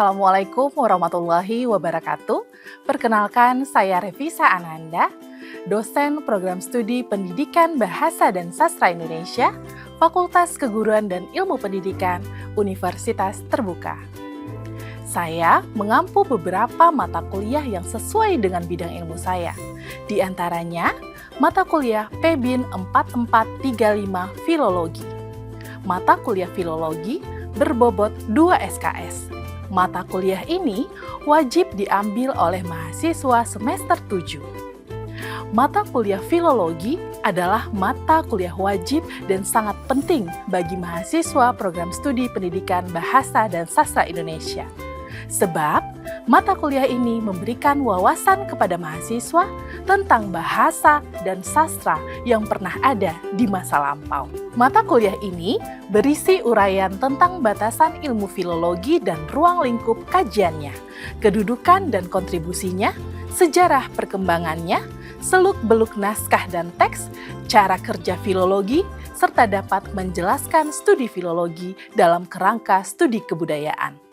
Assalamualaikum warahmatullahi wabarakatuh. Perkenalkan, saya Revisa Ananda, dosen Program Studi Pendidikan Bahasa dan Sastra Indonesia, Fakultas Keguruan dan Ilmu Pendidikan, Universitas Terbuka. Saya mengampu beberapa mata kuliah yang sesuai dengan bidang ilmu saya. Di antaranya, mata kuliah PEBIN 4435 Filologi. Mata kuliah Filologi berbobot 2 SKS. Mata kuliah ini wajib diambil oleh mahasiswa semester 7. Mata kuliah Filologi adalah mata kuliah wajib dan sangat penting bagi mahasiswa Program Studi Pendidikan Bahasa dan Sastra Indonesia. Sebab, mata kuliah ini memberikan wawasan kepada mahasiswa tentang bahasa dan sastra yang pernah ada di masa lampau. Mata kuliah ini berisi uraian tentang batasan ilmu filologi dan ruang lingkup kajiannya, kedudukan dan kontribusinya, sejarah perkembangannya, seluk-beluk naskah dan teks, cara kerja filologi, serta dapat menjelaskan studi filologi dalam kerangka studi kebudayaan.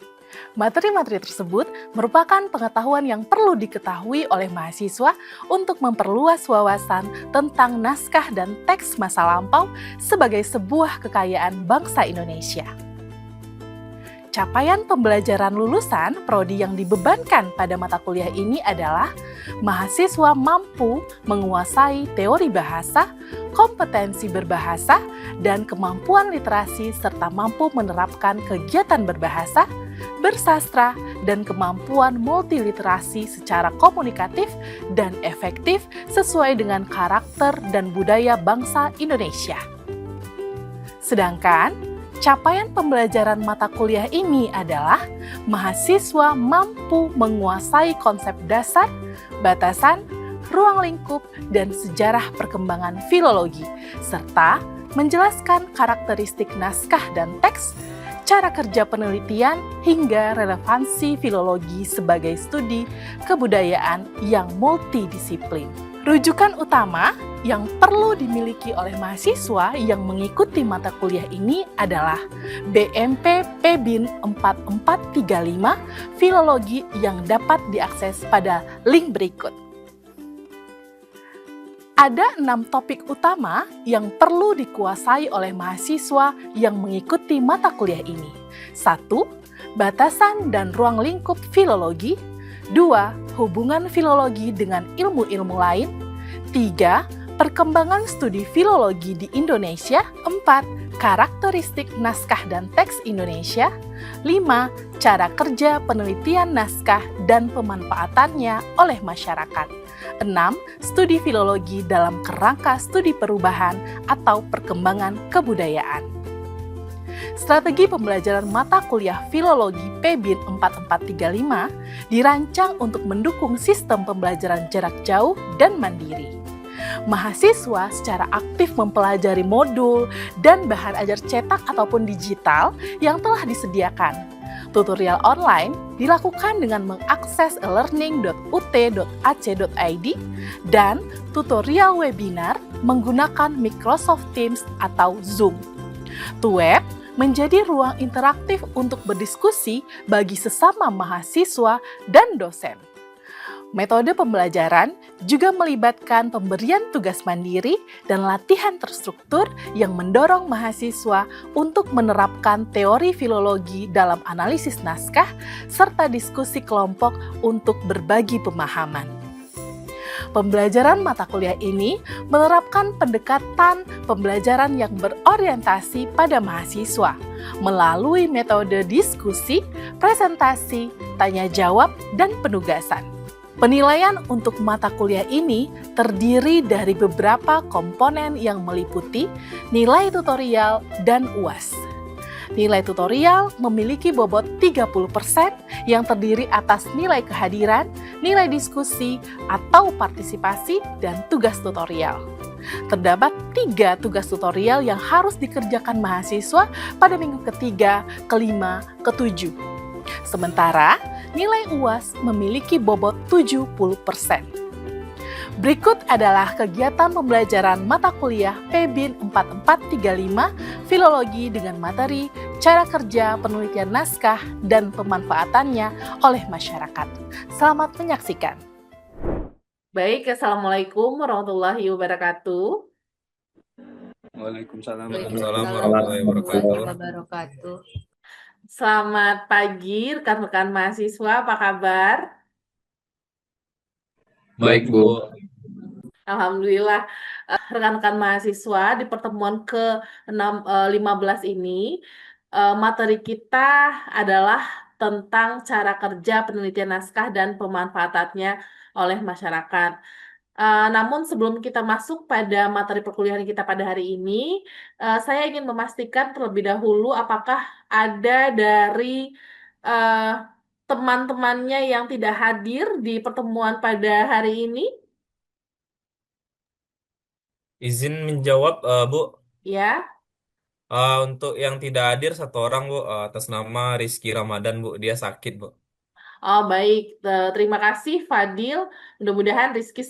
Materi-materi tersebut merupakan pengetahuan yang perlu diketahui oleh mahasiswa untuk memperluas wawasan tentang naskah dan teks masa lampau sebagai sebuah kekayaan bangsa Indonesia. Capaian pembelajaran lulusan prodi yang dibebankan pada mata kuliah ini adalah mahasiswa mampu menguasai teori bahasa, kompetensi berbahasa, dan kemampuan literasi serta mampu menerapkan kegiatan berbahasa, bersastra, dan kemampuan multiliterasi secara komunikatif dan efektif sesuai dengan karakter dan budaya bangsa Indonesia. Sedangkan, capaian pembelajaran mata kuliah ini adalah mahasiswa mampu menguasai konsep dasar, batasan, ruang lingkup, dan sejarah perkembangan filologi, serta menjelaskan karakteristik naskah dan teks, cara kerja penelitian, hingga relevansi filologi sebagai studi kebudayaan yang multidisiplin. Rujukan utama yang perlu dimiliki oleh mahasiswa yang mengikuti mata kuliah ini adalah BMP PEBIN 4435 Filologi yang dapat diakses pada link berikut. Ada 6 topik utama yang perlu dikuasai oleh mahasiswa yang mengikuti mata kuliah ini. 1. Batasan dan ruang lingkup filologi. 2. Hubungan filologi dengan ilmu-ilmu lain. 3. Perkembangan studi filologi di Indonesia. 4. Karakteristik naskah dan teks Indonesia. 5. Cara kerja penelitian naskah dan pemanfaatannya oleh masyarakat. 6. Studi filologi dalam kerangka studi perubahan atau perkembangan kebudayaan. Strategi pembelajaran mata kuliah Filologi PEBIN 4435 dirancang untuk mendukung sistem pembelajaran jarak jauh dan mandiri. Mahasiswa secara aktif mempelajari modul dan bahan ajar cetak ataupun digital yang telah disediakan. Tutorial online dilakukan dengan mengakses elearning.ut.ac.id dan tutorial webinar menggunakan Microsoft Teams atau Zoom. Tuweb menjadi ruang interaktif untuk berdiskusi bagi sesama mahasiswa dan dosen. Metode pembelajaran juga melibatkan pemberian tugas mandiri dan latihan terstruktur yang mendorong mahasiswa untuk menerapkan teori filologi dalam analisis naskah serta diskusi kelompok untuk berbagi pemahaman. Pembelajaran mata kuliah ini menerapkan pendekatan pembelajaran yang berorientasi pada mahasiswa melalui metode diskusi, presentasi, tanya jawab, dan penugasan. Penilaian untuk mata kuliah ini terdiri dari beberapa komponen yang meliputi nilai tutorial dan UAS. Nilai tutorial memiliki bobot 30% yang terdiri atas nilai kehadiran, nilai diskusi atau partisipasi, dan tugas tutorial. Terdapat 3 tugas tutorial yang harus dikerjakan mahasiswa pada minggu ketiga, kelima, ketujuh. Sementara, nilai UAS memiliki bobot 70%. Berikut adalah kegiatan pembelajaran mata kuliah PEBIN 4435 Filologi dengan materi cara kerja penelitian naskah dan pemanfaatannya oleh masyarakat. Selamat menyaksikan. Baik, Assalamualaikum warahmatullahi wabarakatuh. Waalaikumsalam Waalaikumsalam warahmatullahi warahmatullahi wabarakatuh. wabarakatuh. Selamat pagi rekan-rekan mahasiswa, apa kabar? Baik, Bu. Alhamdulillah, rekan-rekan mahasiswa di pertemuan ke-15 ini, materi kita adalah tentang cara kerja penelitian naskah dan pemanfaatannya oleh masyarakat. Namun sebelum kita masuk pada materi perkuliahan kita pada hari ini, saya ingin memastikan terlebih dahulu apakah ada dari eh, teman-temannya yang tidak hadir di pertemuan pada hari ini? Izin menjawab, Bu. Ya. Untuk yang tidak hadir satu orang, Bu, atas nama Rizky Ramadan, Bu. Dia sakit, Bu. Oh, baik. Terima kasih Fadil. Mudah-mudahan Rizky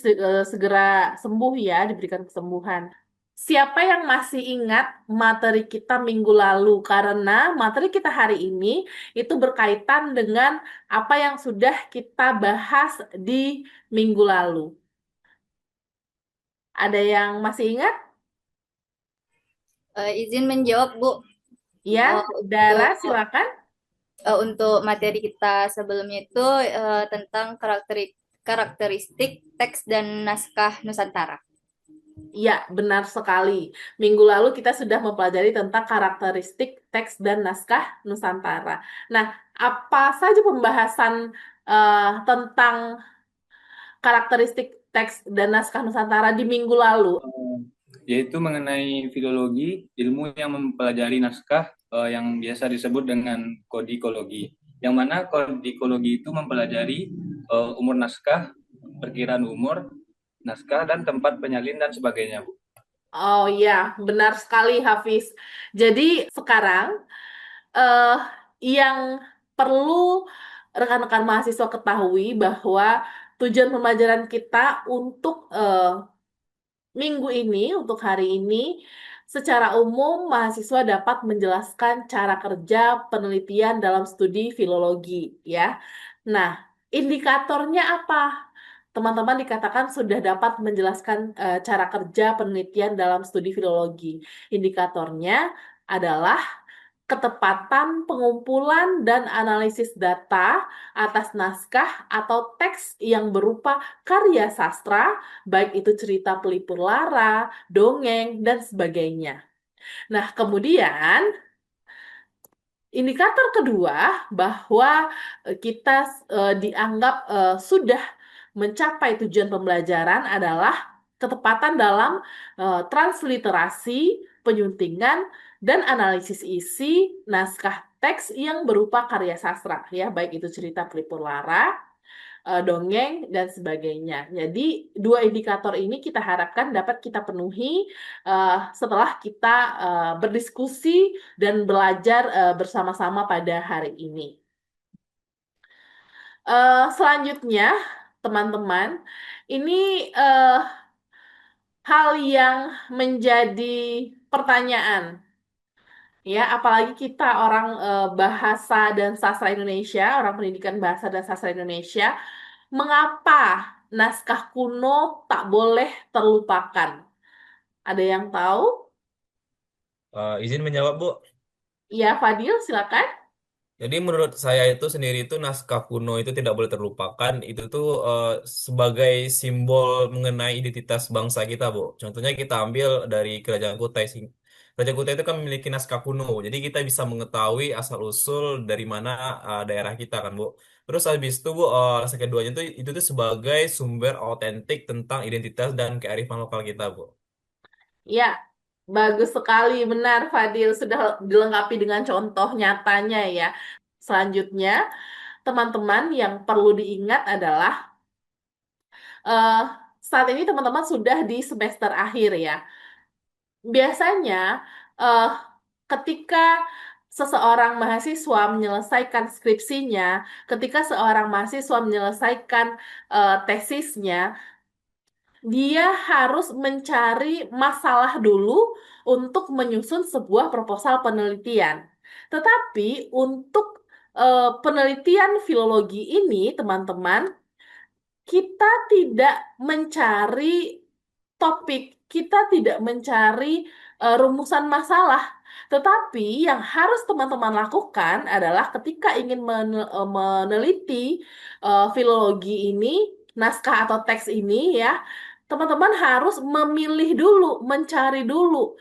segera sembuh ya, diberikan kesembuhan. Siapa yang masih ingat materi kita minggu lalu? Karena materi kita hari ini itu berkaitan dengan apa yang sudah kita bahas di minggu lalu. Ada yang masih ingat? Izin menjawab, Bu. Ya, Dara, silakan. Untuk materi kita sebelumnya itu tentang karakteristik teks dan naskah Nusantara. Ya, benar sekali. Minggu lalu kita sudah mempelajari tentang karakteristik teks dan naskah Nusantara. Nah, apa saja pembahasan tentang karakteristik teks dan naskah Nusantara di minggu lalu? Yaitu mengenai filologi, ilmu yang mempelajari naskah yang biasa disebut dengan kodikologi. Yang mana kodikologi itu mempelajari umur naskah, perkiraan umur naskah, dan tempat penyalin dan sebagainya, Bu. Oh iya, benar sekali Hafiz. Jadi sekarang eh, yang perlu rekan-rekan mahasiswa ketahui bahwa tujuan pembelajaran kita untuk minggu ini, untuk hari ini, secara umum mahasiswa dapat menjelaskan cara kerja penelitian dalam studi filologi, ya. Nah, indikatornya apa? Teman-teman dikatakan sudah dapat menjelaskan cara kerja penelitian dalam studi filologi. Indikatornya adalah ketepatan pengumpulan dan analisis data atas naskah atau teks yang berupa karya sastra, baik itu cerita pelipur lara, dongeng, dan sebagainya. Nah, kemudian indikator kedua bahwa kita dianggap sudah mencapai tujuan pembelajaran adalah ketepatan dalam transliterasi, penyuntingan, dan analisis isi naskah teks yang berupa karya sastra, ya, baik itu cerita pelipur lara, dongeng, dan sebagainya. Jadi, dua indikator ini kita harapkan dapat kita penuhi setelah kita berdiskusi dan belajar bersama-sama pada hari ini. Selanjutnya, teman-teman, ini hal yang menjadi pertanyaan. Ya, apalagi kita orang bahasa dan sastra Indonesia, orang pendidikan bahasa dan sastra Indonesia, mengapa naskah kuno tak boleh terlupakan? Ada yang tahu? Izin menjawab, Bu. Ya, Fadil, silakan. Jadi menurut saya itu sendiri itu naskah kuno itu tidak boleh terlupakan. Itu tuh sebagai simbol mengenai identitas bangsa kita, Bu. Contohnya kita ambil dari Kerajaan Kutai. Kerajaan Kutai itu kan memiliki naskah kuno. Jadi kita bisa mengetahui asal-usul dari mana daerah kita kan, Bu. Terus habis itu, Bu, naskah keduanya itu tuh sebagai sumber autentik tentang identitas dan kearifan lokal kita, Bu. Ya, bagus sekali, benar Fadil. Sudah dilengkapi dengan contoh nyatanya ya. Selanjutnya, teman-teman yang perlu diingat adalah eh, saat ini teman-teman sudah di semester akhir ya. Biasanya eh, ketika seseorang mahasiswa menyelesaikan skripsinya, ketika seorang mahasiswa menyelesaikan tesisnya, dia harus mencari masalah dulu untuk menyusun sebuah proposal penelitian. Tetapi untuk penelitian filologi ini, teman-teman, kita tidak mencari topik, kita tidak mencari rumusan masalah. Tetapi yang harus teman-teman lakukan adalah ketika ingin meneliti filologi ini, naskah atau teks ini ya, teman-teman harus memilih dulu, mencari dulu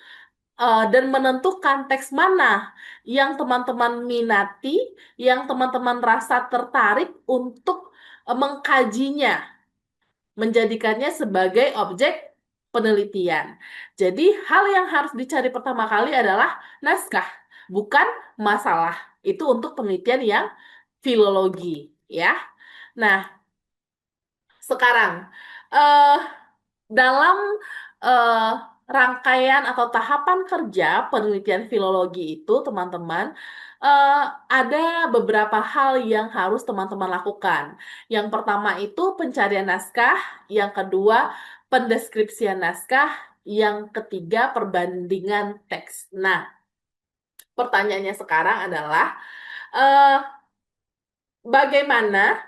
dan menentukan teks mana yang teman-teman minati, yang teman-teman rasa tertarik untuk mengkajinya, menjadikannya sebagai objek penelitian. Jadi, hal yang harus dicari pertama kali adalah naskah, bukan masalah. Itu untuk penelitian yang filologi, ya. Nah, sekarang eh, dalam eh, rangkaian atau tahapan kerja penelitian filologi itu, teman-teman, eh, ada beberapa hal yang harus teman-teman lakukan. Yang pertama itu pencarian naskah, yang kedua pendeskripsian naskah, yang ketiga perbandingan teks. Nah, pertanyaannya sekarang adalah eh, bagaimana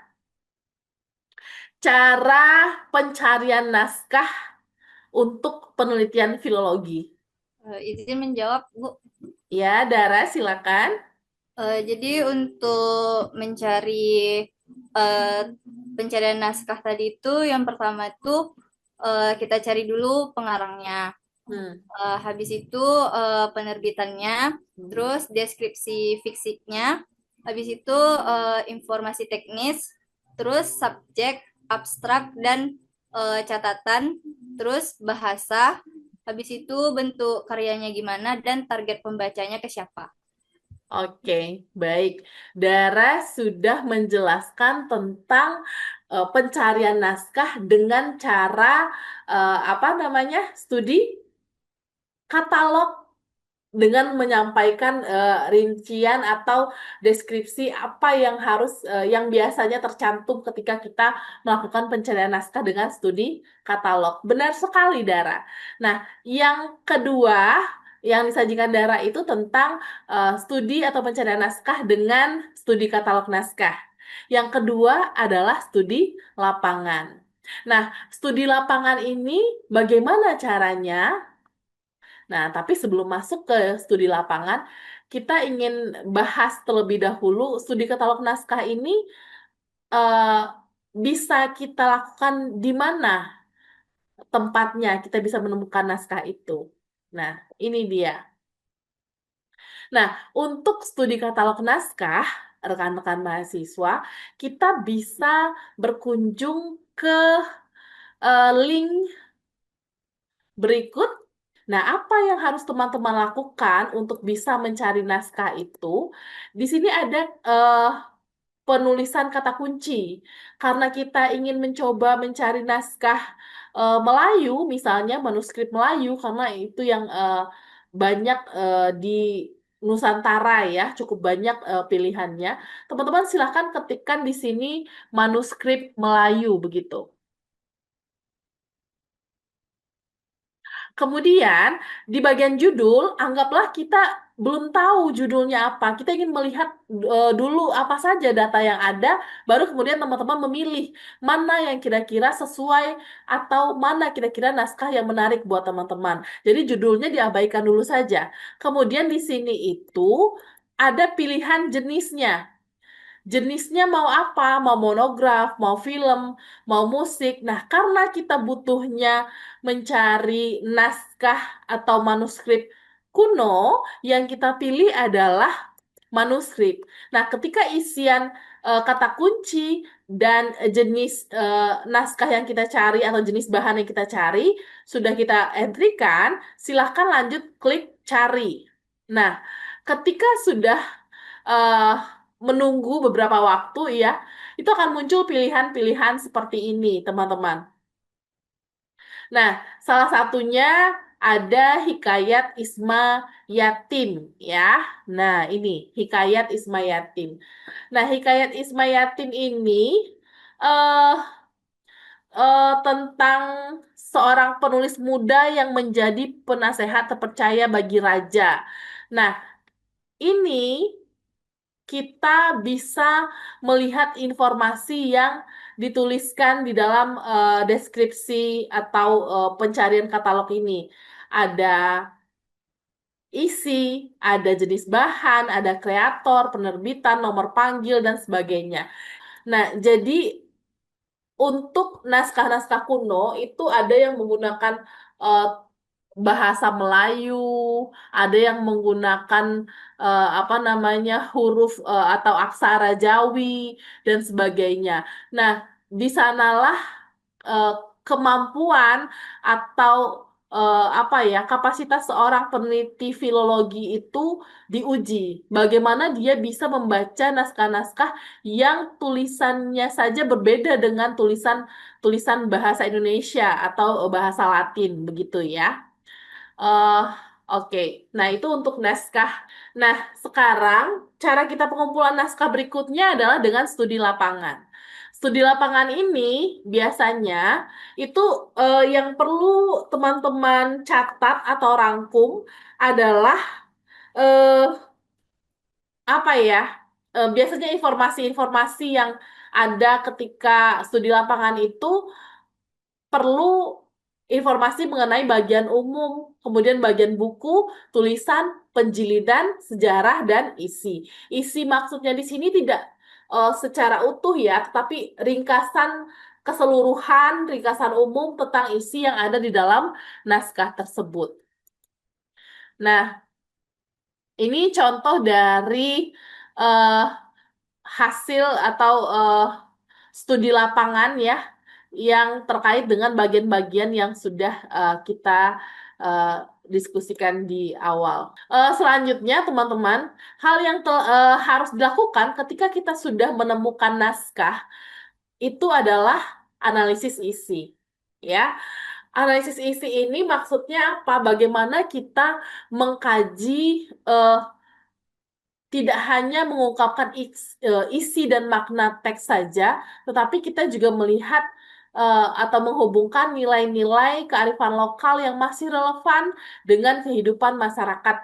cara pencarian naskah untuk penelitian filologi? Izin menjawab, Bu. Ya, Dara, silakan. Jadi untuk mencari eh, pencarian naskah tadi itu yang pertama itu kita cari dulu pengarangnya. Hmm. Habis itu penerbitannya, terus deskripsi fiksinya, habis itu informasi teknis, terus subjek, abstrak dan catatan, terus bahasa, habis itu bentuk karyanya gimana dan target pembacanya ke siapa. Oke, baik. Dara sudah menjelaskan tentang pencarian naskah dengan cara apa namanya? Studi katalog dengan menyampaikan rincian atau deskripsi apa yang harus yang biasanya tercantum ketika kita melakukan pencarian naskah dengan studi katalog. Benar sekali, Dara. Nah, yang kedua yang disajikan Dara itu tentang studi atau pencarian naskah dengan studi katalog naskah. Yang kedua adalah studi lapangan. Nah, studi lapangan ini bagaimana caranya? Nah, tapi sebelum masuk ke studi lapangan, kita ingin bahas terlebih dahulu studi katalog naskah ini eh, bisa kita lakukan di mana tempatnya kita bisa menemukan naskah itu. Nah, ini dia. Nah, untuk studi katalog naskah, rekan-rekan mahasiswa, kita bisa berkunjung ke link berikut. Nah, apa yang harus teman-teman lakukan untuk bisa mencari naskah itu? Di sini ada penulisan kata kunci. Karena kita ingin mencoba mencari naskah Melayu, misalnya manuskrip Melayu, karena itu yang banyak di Nusantara ya, cukup banyak pilihannya. Teman-teman silahkan ketikkan di sini manuskrip Melayu begitu. Kemudian di bagian judul, anggaplah kita belum tahu judulnya apa. Kita ingin melihat dulu apa saja data yang ada, baru kemudian teman-teman memilih mana yang kira-kira sesuai atau mana kira-kira naskah yang menarik buat teman-teman. Jadi judulnya diabaikan dulu saja. Kemudian di sini itu ada pilihan jenisnya. Jenisnya mau apa? Mau monograf, mau film, mau musik. Nah, karena kita butuhnya mencari naskah atau manuskrip kuno, yang kita pilih adalah manuskrip. Nah, ketika isian kata kunci dan jenis naskah yang kita cari atau jenis bahan yang kita cari sudah kita entrykan, silahkan lanjut klik cari. Nah, ketika sudah eh, menunggu beberapa waktu ya, itu akan muncul pilihan-pilihan seperti ini, teman-teman. Nah, salah satunya ada Hikayat Isma Yatim ya. Nah, ini Hikayat Isma Yatim. Nah, Hikayat Isma Yatim ini eh tentang seorang penulis muda yang menjadi penasehat terpercaya bagi raja. Nah, ini kita bisa melihat informasi yang dituliskan di dalam deskripsi atau pencarian katalog ini. Ada isi, ada jenis bahan, ada kreator, penerbitan, nomor panggil, dan sebagainya. Nah, jadi untuk naskah-naskah kuno itu ada yang menggunakan eh, bahasa Melayu, ada yang menggunakan apa namanya huruf atau aksara Jawi dan sebagainya. Nah, di sanalah eh, kemampuan atau apa ya kapasitas seorang peneliti filologi itu diuji. Bagaimana dia bisa membaca naskah-naskah yang tulisannya saja berbeda dengan tulisan tulisan bahasa Indonesia atau bahasa Latin begitu ya. eh oke. Nah, itu untuk naskah. Nah, sekarang cara kita pengumpulan naskah berikutnya adalah dengan studi lapangan. Studi lapangan ini biasanya itu yang perlu teman-teman catat atau rangkum adalah eh, apa ya? Biasanya informasi-informasi yang ada ketika studi lapangan itu perlu informasi mengenai bagian umum, kemudian bagian buku, tulisan, penjilidan, sejarah, dan isi. Isi maksudnya di sini tidak secara utuh ya, tetapi ringkasan keseluruhan, ringkasan umum tentang isi yang ada di dalam naskah tersebut. Nah, ini contoh dari eh, hasil atau studi lapangan ya yang terkait dengan bagian-bagian yang sudah kita eh, diskusikan di awal. Selanjutnya, teman-teman, hal yang harus dilakukan ketika kita sudah menemukan naskah itu adalah analisis isi. Ya, analisis isi ini maksudnya apa? Bagaimana kita mengkaji eh, tidak hanya mengungkapkan isi dan makna teks saja, tetapi kita juga melihat atau menghubungkan nilai-nilai kearifan lokal yang masih relevan dengan kehidupan masyarakat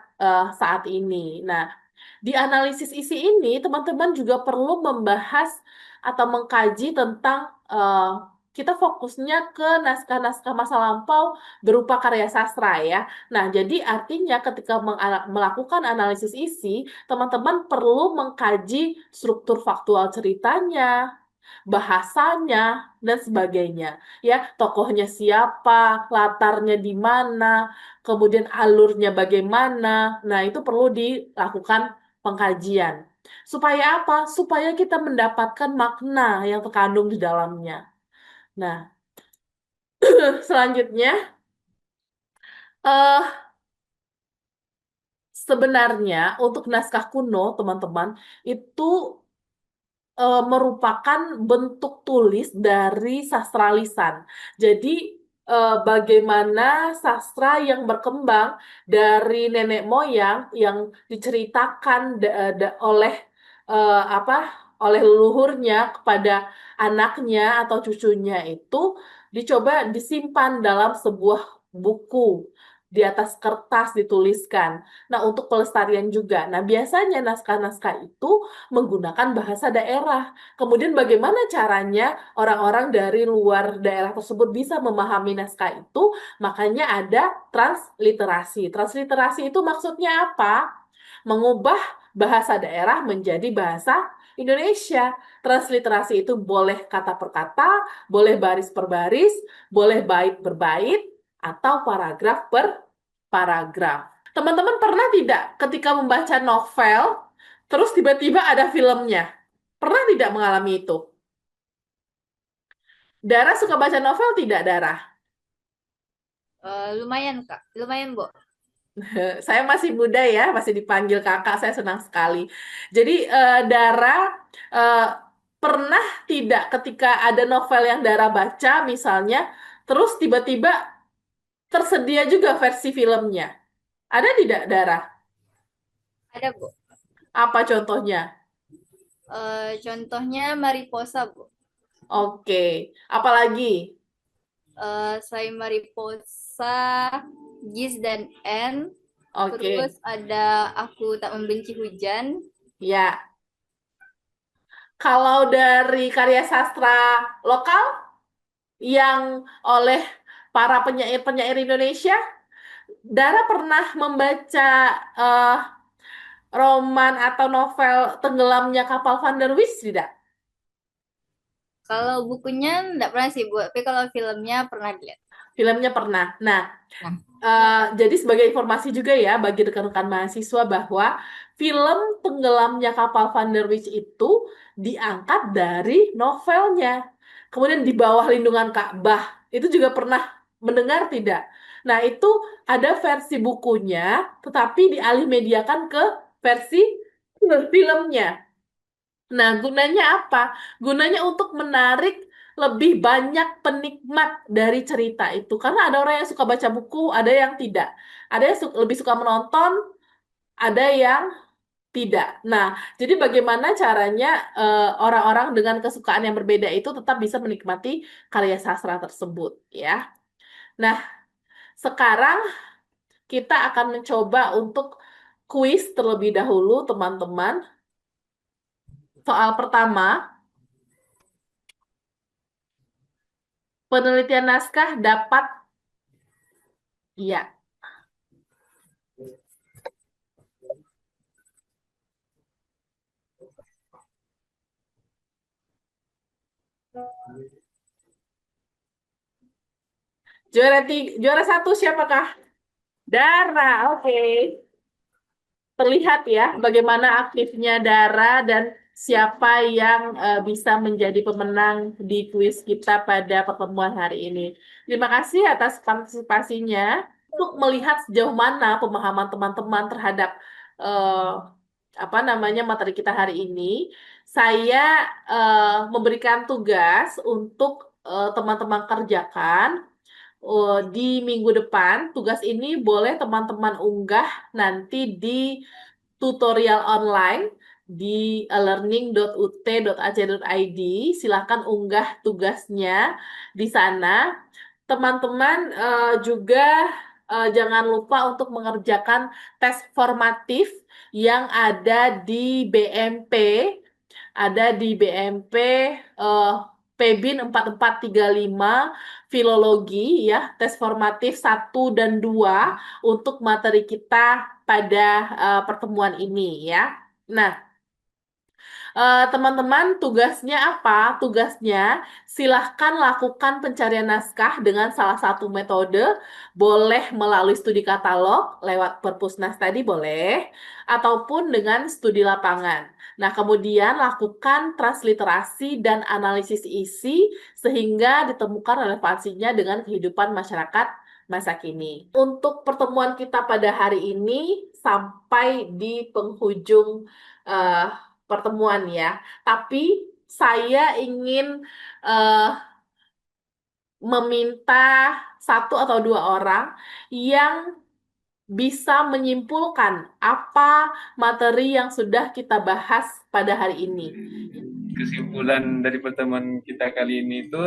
saat ini. Nah, di analisis isi ini, teman-teman juga perlu membahas atau mengkaji tentang kita fokusnya ke naskah-naskah masa lampau berupa karya sastra ya. Nah, jadi artinya ketika melakukan analisis isi, teman-teman perlu mengkaji struktur faktual ceritanya, bahasanya, dan sebagainya. Ya, tokohnya siapa, latarnya di mana, kemudian alurnya bagaimana. Nah, itu perlu dilakukan pengkajian. Supaya apa? Supaya kita mendapatkan makna yang terkandung di dalamnya. Nah, selanjutnya, eh sebenarnya untuk naskah kuno, teman-teman, itu merupakan bentuk tulis dari sastra lisan. Jadi, bagaimana sastra yang berkembang dari nenek moyang yang diceritakan oleh apa? Oleh leluhurnya kepada anaknya atau cucunya itu dicoba disimpan dalam sebuah buku di atas kertas dituliskan. Nah, untuk pelestarian juga. Nah, biasanya naskah-naskah itu menggunakan bahasa daerah. Kemudian bagaimana caranya orang-orang dari luar daerah tersebut bisa memahami naskah itu? Makanya ada transliterasi. Transliterasi itu maksudnya apa? Mengubah bahasa daerah menjadi bahasa Indonesia. Transliterasi itu boleh kata per kata, boleh baris per baris, boleh bait per bait, atau paragraf per paragraf. Teman-teman pernah tidak ketika membaca novel, terus tiba-tiba ada filmnya? Pernah tidak mengalami itu? Dara suka baca novel tidak, Dara? Lumayan Kak, lumayan Bu. Saya masih muda ya, masih dipanggil kakak, saya senang sekali. Jadi, Dara eh, pernah tidak ketika ada novel yang Dara baca misalnya, terus tiba-tiba tersedia juga versi filmnya? Ada tidak, Dara? Ada Bu. Apa contohnya? Contohnya Mariposa Bu. Oke, apalagi? Selain Mariposa, Gis dan N, Oke, Terus ada Aku Tak Membenci Hujan. ya. Kalau dari karya sastra lokal yang oleh para penyair-penyair Indonesia, Dara pernah membaca eh, roman atau novel Tenggelamnya Kapal Van der Wist tidak? Kalau bukunya enggak pernah sih, Bu. Tapi kalau filmnya pernah dilihat. Filmnya pernah. Nah, Nah, jadi sebagai informasi juga ya bagi rekan-rekan mahasiswa bahwa film Tenggelamnya Kapal Van der Wist itu diangkat dari novelnya. Kemudian di bawah lindungan Ka'bah itu juga pernah mendengar tidak? Nah, itu ada versi bukunya, tetapi dialih mediakan ke versi filmnya. Nah, gunanya apa? Gunanya untuk menarik lebih banyak penikmat dari cerita itu. Karena ada orang yang suka baca buku, ada yang tidak. Ada yang lebih suka menonton, ada yang tidak. Nah, jadi bagaimana caranya orang-orang dengan kesukaan yang berbeda itu tetap bisa menikmati karya sastra tersebut, ya. Nah, sekarang kita akan mencoba untuk kuis terlebih dahulu, teman-teman. Soal pertama, penelitian naskah dapat, iya. Juara satu siapakah? Dara, oke. Terlihat ya bagaimana aktifnya Dara dan siapa yang bisa menjadi pemenang di kuis kita pada pertemuan hari ini. Terima kasih atas partisipasinya untuk melihat sejauh mana pemahaman teman-teman terhadap eh, apa namanya materi kita hari ini. Saya memberikan tugas untuk teman-teman kerjakan. Di minggu depan, tugas ini boleh teman-teman unggah nanti di tutorial online di learning.ut.ac.id. Silahkan unggah tugasnya di sana. Teman-teman juga jangan lupa untuk mengerjakan tes formatif yang ada di BMP, eh, PBIN 4435 Filologi ya, tes formatif 1 dan 2 untuk materi kita pada pertemuan ini ya. Nah, teman-teman, tugasnya apa? Tugasnya silahkan lakukan pencarian naskah dengan salah satu metode, boleh melalui studi katalog lewat Perpusnas tadi boleh, ataupun dengan studi lapangan. Nah, kemudian lakukan transliterasi dan analisis isi sehingga ditemukan relevansinya dengan kehidupan masyarakat masa kini. Untuk pertemuan kita pada hari ini sampai di penghujung eh, pertemuan ya. Tapi saya ingin eh, meminta 1 atau 2 orang yang bisa menyimpulkan apa materi yang sudah kita bahas pada hari ini. Kesimpulan dari pertemuan kita kali ini itu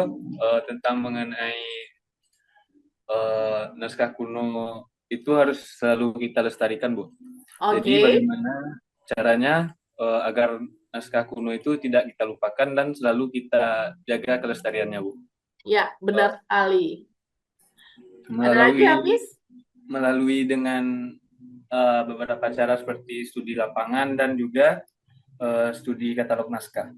tentang mengenai naskah kuno itu harus selalu kita lestarikan, Bu. Jadi Oke, bagaimana caranya agar naskah kuno itu tidak kita lupakan dan selalu kita jaga kelestariannya, Bu. ya benar sekali. Ada lagi, Melalui Amis? melalui dengan beberapa cara seperti studi lapangan dan juga studi katalog naskah.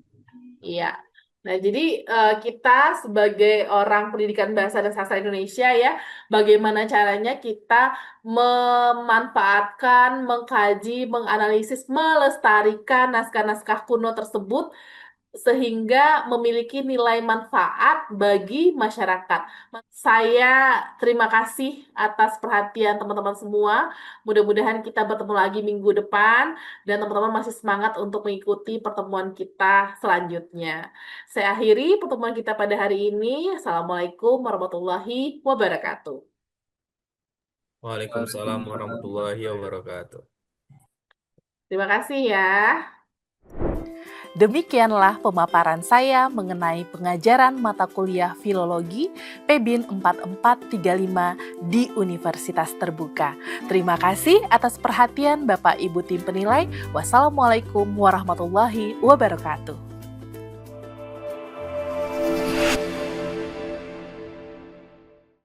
Iya. Nah, jadi kita sebagai orang pendidikan bahasa dan sastra Indonesia ya, bagaimana caranya kita memanfaatkan, mengkaji, menganalisis, melestarikan naskah-naskah kuno tersebut sehingga memiliki nilai manfaat bagi masyarakat. Saya terima kasih atas perhatian teman-teman semua. Mudah-mudahan kita bertemu lagi minggu depan dan teman-teman masih semangat untuk mengikuti pertemuan kita selanjutnya. Saya akhiri pertemuan kita pada hari ini. Assalamualaikum warahmatullahi wabarakatuh. Waalaikumsalam warahmatullahi wabarakatuh. Terima kasih ya. Demikianlah pemaparan saya mengenai pengajaran mata kuliah Filologi PEBIN 4435 di Universitas Terbuka. Terima kasih atas perhatian Bapak Ibu tim penilai. Wassalamualaikum warahmatullahi wabarakatuh.